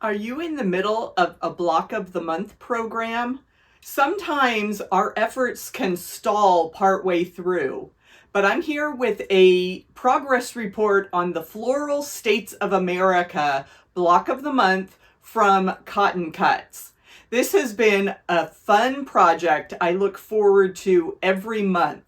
Are you in the middle of a Block of the Month program? Sometimes our efforts can stall partway through, but I'm here with a progress report on the Floral States of America Block of the Month from Cotton Cuts. This has been a fun project I look forward to every month.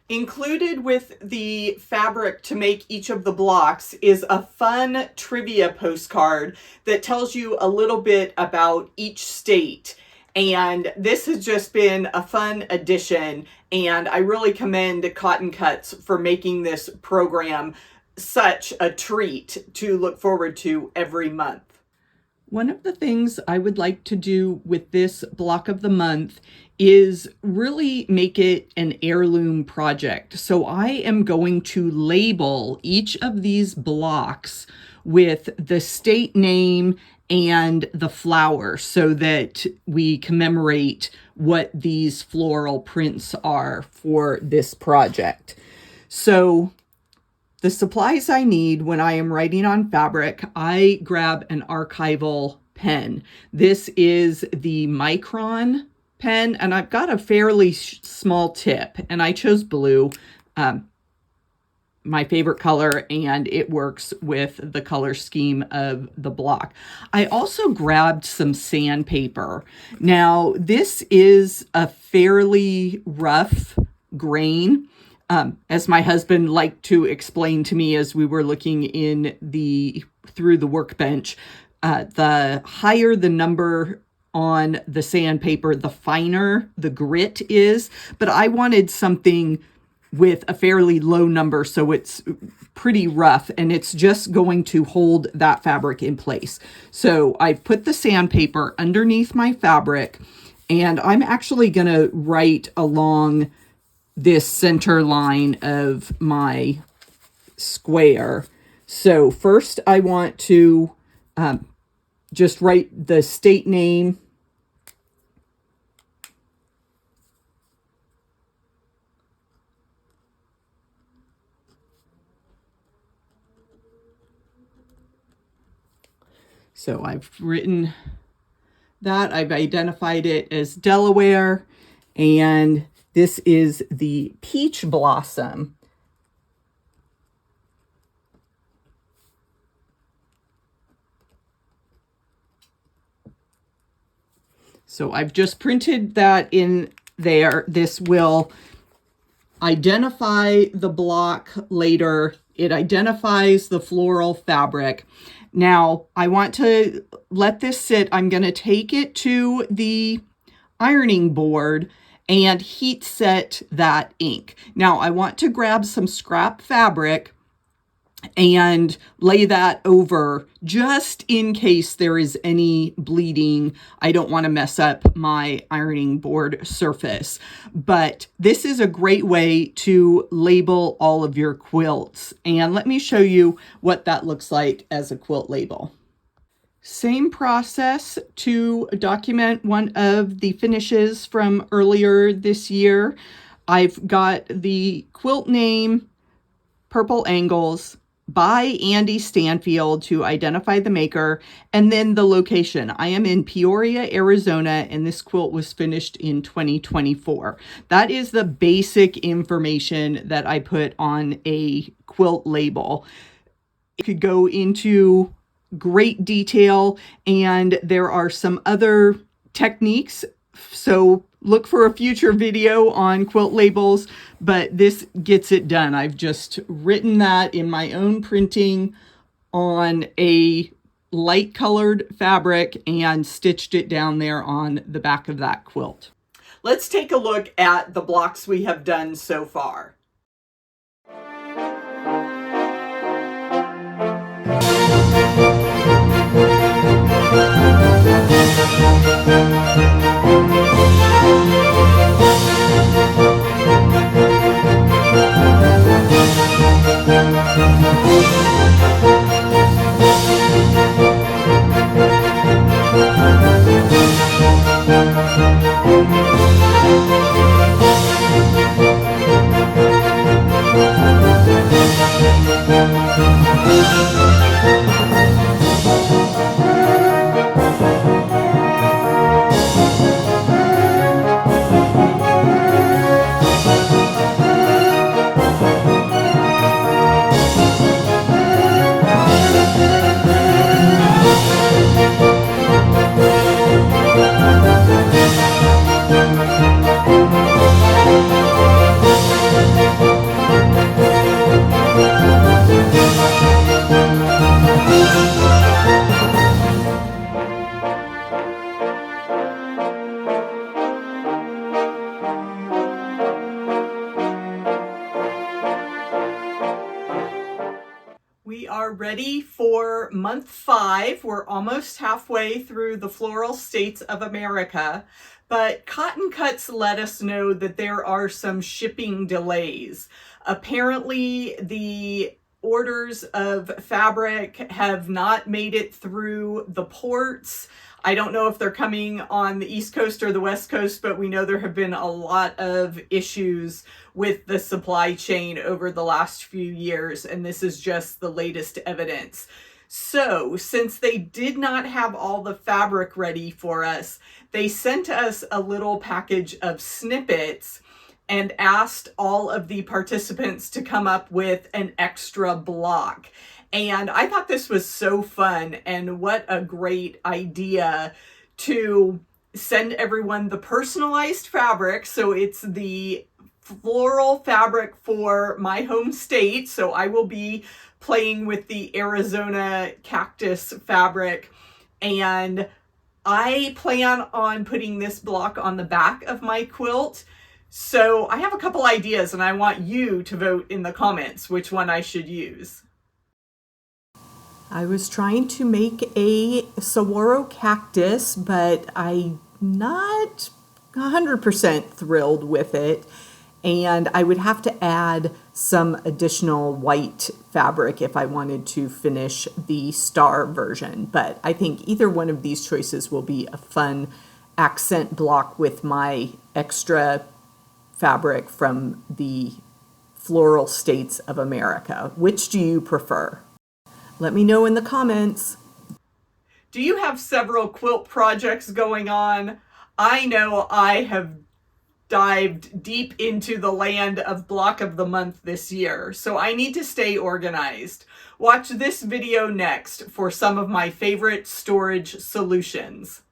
Included with the fabric to make each of the blocks is a fun trivia postcard that tells you a little bit about each state. And this has just been a fun addition, and I really commend Cotton Cuts for making this program such a treat to look forward to every month. One of the things I would like to do with this block of the month is really make it an heirloom project. So I am going to label each of these blocks with the state name and the flower so that we commemorate what these floral prints are for this project. So the supplies I need when I am writing on fabric, I grab an archival pen. This is the Micron pen, and I've got a fairly small tip, and I chose blue, my favorite color, and it works with the color scheme of the block. I also grabbed some sandpaper. Now, this is a fairly rough grain. As my husband liked to explain to me as we were looking through the workbench, the higher the number on the sandpaper, the finer the grit is. But I wanted something with a fairly low number, so it's pretty rough, and it's just going to hold that fabric in place. So I've put the sandpaper underneath my fabric, and I'm actually going to write along this center line of my square. So first I want to just write the state name. So I've written that. I've identified it as Delaware, and this is the peach blossom. So I've just printed that in there. This will identify the block later. It identifies the floral fabric. Now, I want to let this sit. I'm going to take it to the ironing board and heat set that ink. Now, I want to grab some scrap fabric and lay that over just in case there is any bleeding. I don't want to mess up my ironing board surface. But this is a great way to label all of your quilts. And let me show you what that looks like as a quilt label. Same process to document one of the finishes from earlier this year. I've got the quilt name, purple angles, by Andy Stanfield to identify the maker, and then the location. I am in Peoria, Arizona, and this quilt was finished in 2024. That is the basic information that I put on a quilt label. It could go into great detail, and there are some other techniques, so look for a future video on quilt labels, but this gets it done. I've just written that in my own printing on a light colored fabric and stitched it down there on the back of that quilt. Let's take a look at the blocks we have done so far. ready for month 5. We're almost halfway through the Floral States of America, but Cotton Cuts let us know that there are some shipping delays. Apparently, the orders of fabric have not made it through the ports. I don't know if they're coming on the East Coast or the West Coast, but we know there have been a lot of issues with the supply chain over the last few years, and this is just the latest evidence. So, since they did not have all the fabric ready for us, they sent us a little package of snippets and asked all of the participants to come up with an extra block. And I thought this was so fun, and what a great idea to send everyone the personalized fabric. So it's the floral fabric for my home state. So I will be playing with the Arizona cactus fabric, and I plan on putting this block on the back of my quilt. So I have a couple ideas, and I want you to vote in the comments which one I should use. I was trying to make a saguaro cactus, but I'm not 100% thrilled with it. And I would have to add some additional white fabric if I wanted to finish the star version. But I think either one of these choices will be a fun accent block with my extra fabric from the Floral States of America. Which do you prefer? Let me know in the comments. Do you have several quilt projects going on? I know I have dived deep into the land of block of the month this year, so I need to stay organized. Watch this video next for some of my favorite storage solutions.